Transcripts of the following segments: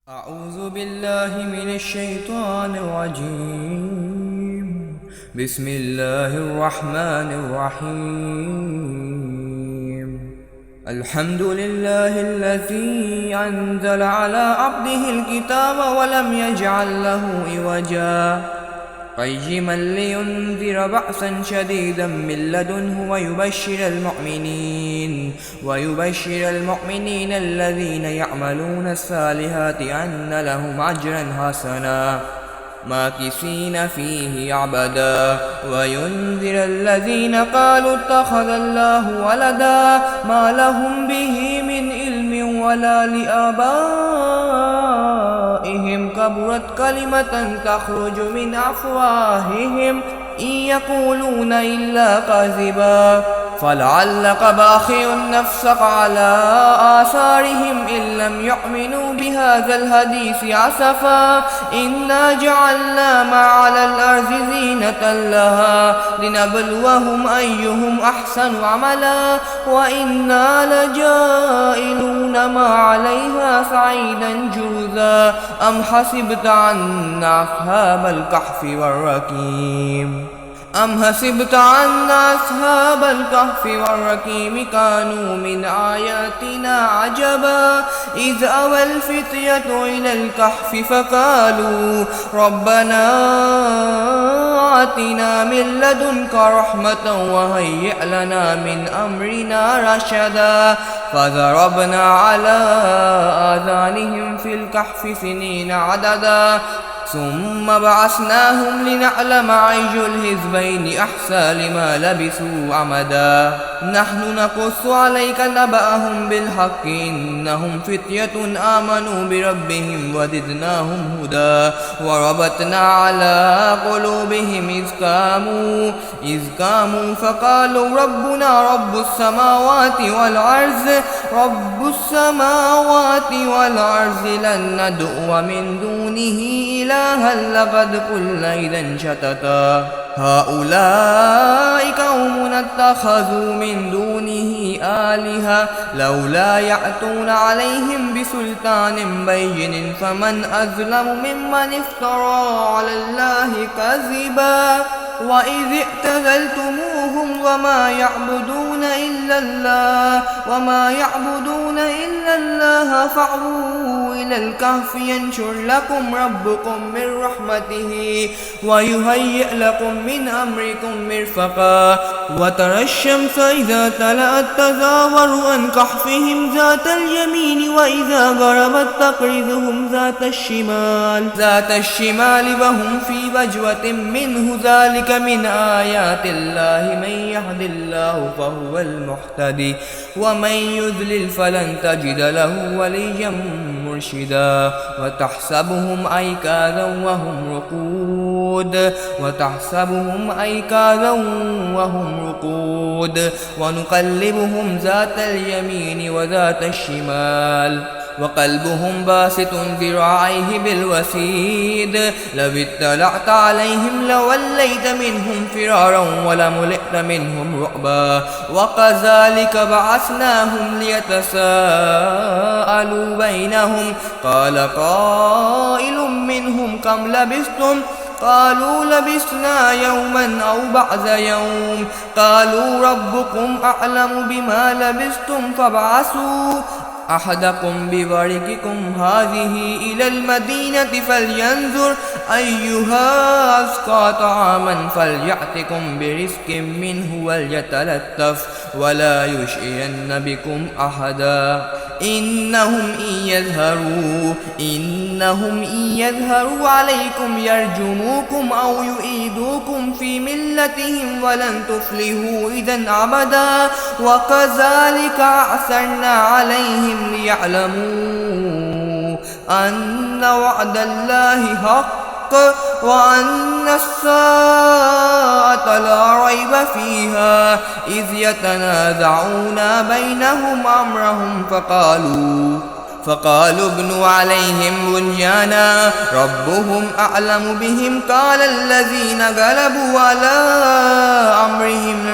أعوذ بالله من الشيطان الرجيم. بسم الله الرحمن الرحيم. الحمد لله الذي أنزل على عبده الكتاب ولم يجعل له عوجا قيما لينذر بأسا شديدا من لدنه ويبشر المؤمنين الذين يعملون الصالحات أن لهم أجرا حسنا ماكثين فيه أبدا وينذر الذين قالوا اتخذ الله ولدا ما لهم به من علم ولا لآبائهم كبرت كلمة تخرج من أفواههم إن يقولون إلا كذبا فلعلك باخع نفسك على آثارهم إن لم يؤمنوا بهذا الحديث أسفا إنا جعلنا ما على الأرض زينة لها لنبلوهم أيهم أحسن عملا وإنا لجائلون ما عليها صعيدا جرذا أم حسبت أن أصحاب الكهف والرقيم كانوا من آياتنا عجبا إذ أوى الفتية إلى الكهف فقالوا ربنا آتنا من لدنك رحمة وهيئ لنا من أمرنا رشدا فضربنا على آذانهم في الكهف سنين عددا ثم بعثناهم لنعلم أي الحزبين أحصى لما لبثوا أمدا نحن نقص عليك نبأهم بالحق إنهم فتية آمنوا بربهم وزدناهم هدى وربطنا على قلوبهم إذ قاموا فقالوا ربنا رب السماوات والأرض لن ندعو من دونه إلها لقد قلنا إذا شتتا هؤلاء قوم اتخذوا من دونه آلهة لولا يأتون عليهم بسلطان بين فمن أظلم ممن افترى على الله كذبا وإذ اعتزلتموهم وما يعبدون إلا الله فاعبوا إلى الكهف ينشر لكم ربكم من رحمته ويهيئ لكم من أمركم مرفقا وترى الشمس إذا طلعت تزاور عن كهفهم ذات اليمين وإذا غربت تقرضهم ذات الشمال وهم في فجوة منه ذلك من آيات الله من يهد الله فهو المهتدي ومن يضلل فلن تجد له وليا مرشدا وتحسبهم أيقاظا وهم رقود ونقلبهم ذات اليمين وذات الشمال وقلبهم باسط ذراعيه بالوسيد لو اطلعت عليهم لوليت منهم فرارا ولملئت منهم رعبا وكذلك بعثناهم ليتساءلوا بينهم قال قائل منهم كم لبثتم قالوا لبثنا يوما أو بعض يوم قالوا ربكم أعلم بما لبثتم فابعثوا أحدكم بورقكم هذه إلى المدينة فلينظر أيها أزكى طعاما فليأتكم برزق منه وليتلطف ولا يشعرن بكم أحدا إنهم إن يظهروا عليكم يرجموكم أو يعيدوكم في ملتهم ولن تفلحوا إذا أبدا وكذلك أعثرنا عليهم ليعلموا أن وعد الله حق وأن الساعة لا ريب فيها إذ يتنازعون بينهم أمرهم فقالوا ابنوا عليهم بنيانا ربهم أعلم بهم قال الذين غلبوا على أمرهم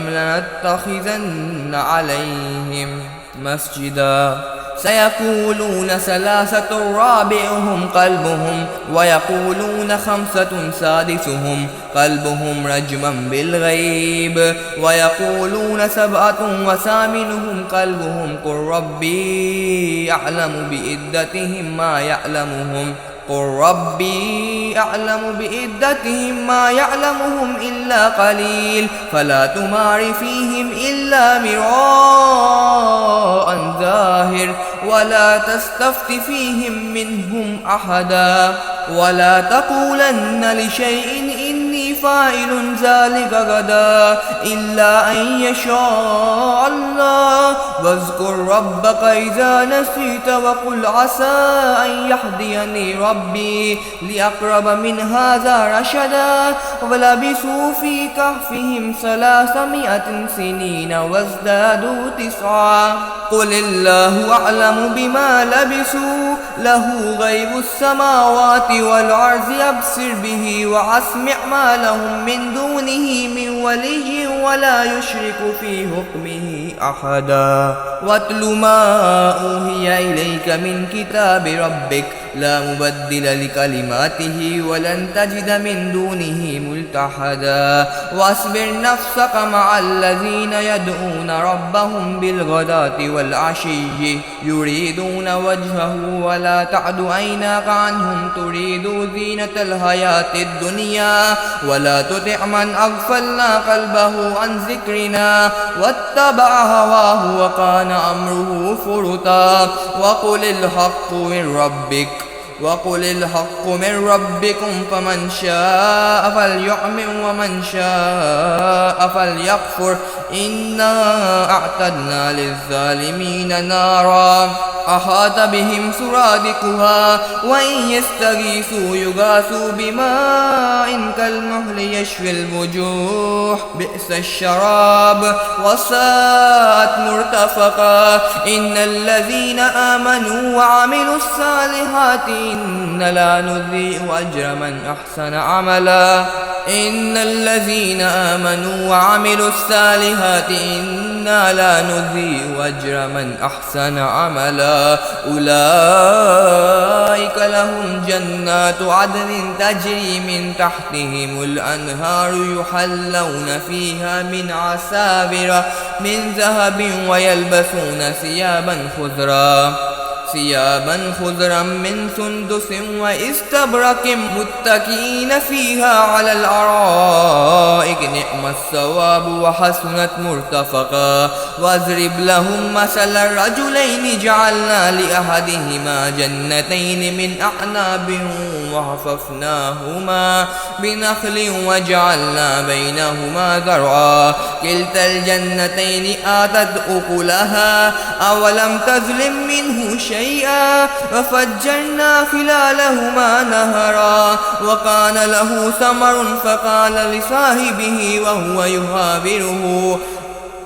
لنتخذن عليهم مسجدا سيقولون ثلاثة رابعهم قلبهم ويقولون خمسة سادسهم قلبهم رجما بالغيب ويقولون سبعة وثامنهم قلبهم قل ربي أعلم بعدتهم ما يعلمهم قل ربي أعلم بعدتهم ما يعلمهم إلا قليل فلا تمار فيهم إلا مراء ظاهر ولا تستفت فيهم منهم أحدا ولا تقولن لشيء إني فاعل ذلك غدا إلا أن يشاء الله واذكر ربك إذا نسيت وقل عسى أن يهديني ربي لأقرب من هذا رشدا ولبثوا في كهفهم 300 سنين وازدادوا 9 قل الله أعلم بما لبثوا له غيب السماوات والأرض أبصر به وأسمع ما لهم من دونه من ولي ولا يشرك في حكمه أحدا واتل ما أوحي إليك من كتاب ربك لا مبدل لكلماته ولن تجد من دونه ملتحدا واصبر نفسك مع الذين يدعون ربهم بالغداة والعشي يريدون وجهه ولا تعد عيناك عنهم تريد زينة الحياة الدنيا ولا تطع من أغفلنا قلبه عن ذكرنا واتبع هواه وكان أمره فرطا وقل الحق من ربكم فمن شاء فليؤمن ومن شاء فليكفر إنا أعتدنا للظالمين نارا أحاط بهم سرادقها وإن يستغيثوا يغاثوا بماء كالمهل يشفي الوجوه بئس الشراب وساءت مرتفقا إن الذين آمنوا وعملوا الصالحات إنا لا نضيع أجر من أحسن عملا إن الذين آمنوا وعملوا الصالحات إنا لا نضيع أجر من أحسن عملا أولئك لهم جنات عدن تجري من تحتهم الأنهار يحلون فيها من عساور من ذهب ويلبسون ثيابا خضرا من سندس واستبرق متكئين فيها على الأرائك نعم الثواب وحسنت مرتفقا واضرب لهم مثل الرجلين جعلنا لأحدهما جنتين من أعناب وحففناهما بنخل وجعلنا بينهما زرعا كلتا الجنتين آتت أكلها أولم تظلم منه شيئا وفجرنا خلالهما نهرا وكان له ثمر فقال لصاحبه وهو يحاوره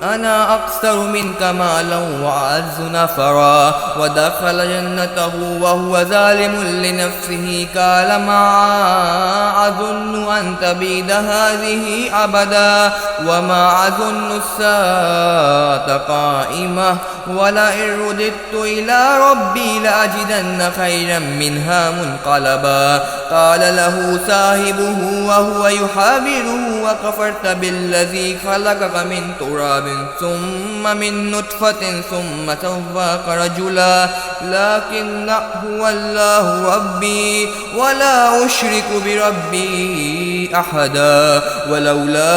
أنا أكثر منك مالا وأعز نفرا ودخل جنته وهو ظالم لنفسه قال ما أظن أن تبيد هذه أبدا وما أظن الساعة قائمة ولئن رددت إلى ربي لأجدن خيرا منها منقلبا قال له صاحبه وهو يحاوره وكفرت بالذي خلقك من تراب ثم من نطفة ثم سواك رجلا لكن هو الله ربي ولا أشرك بربي أحدا ولولا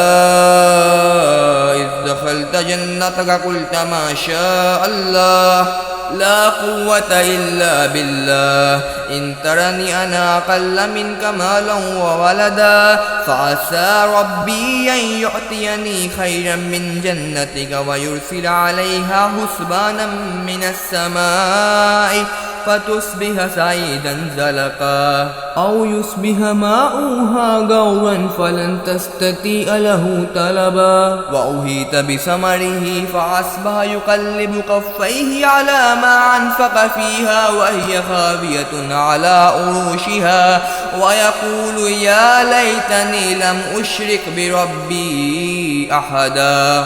إذ دخلت جنتك قلت ما شاء الله لا قوة إلا بالله إن ترني أنا أقل منك مالا وولدا فعسى ربي أن يؤتيني خيرا من جنتك ويرسل عليها حسبانا من السماء فتصبح سعيدا زلقا أو يصبح ماؤها غورا فلن تستطيع له طلبا وأهيت بثمره فأصبح يقلب كفيه على ما أنفق فيها وهي خاوية على عروشها ويقول يا ليتني لم أشرك بربي أحدا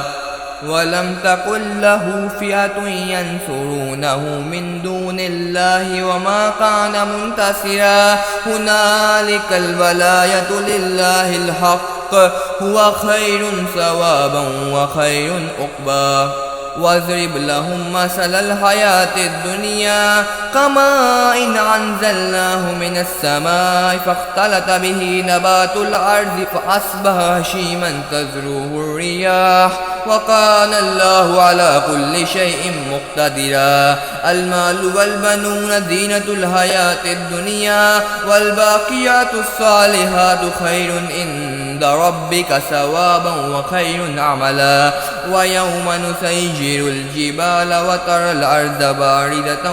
ولم تكن له فئة ينصرونه من دون الله وما كان منتصرا هنالك الولاية لله الحق هو خير ثوابا وخير عقبا واضرب لهم مثل الحياة الدنيا كماء أنزلناه من السماء فاختلط به نبات الأرض فأصبح هشيما تذروه الرياح وكان الله على كل شيء مقتدرا المال والبنون زينة الحياة الدنيا والباقيات الصالحات خير عند ربك ثوابا وخير عملا ويوم نسيجر الجبال وترى الأرض باردة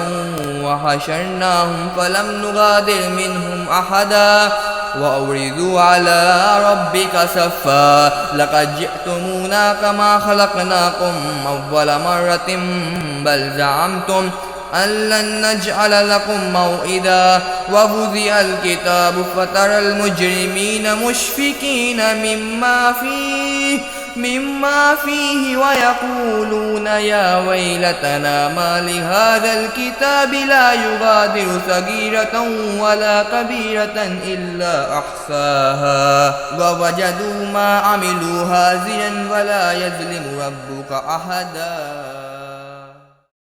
وحشرناهم فلم نغادر منهم أحدا وأورثوا على ربك صفا لقد جئتمونا كما خلقناكم أول مرة بل زعمتم أن لن نجعل لكم موعدا ووضع الكتاب فترى المجرمين مشفقين مما فيه ويقولون يا ويلتنا ما لهذا الكتاب لا يغادر صغيرة ولا كبيرة إلا أحصاها ووجدوا ما عملوا هازلا ولا يظلم ربك أحدا.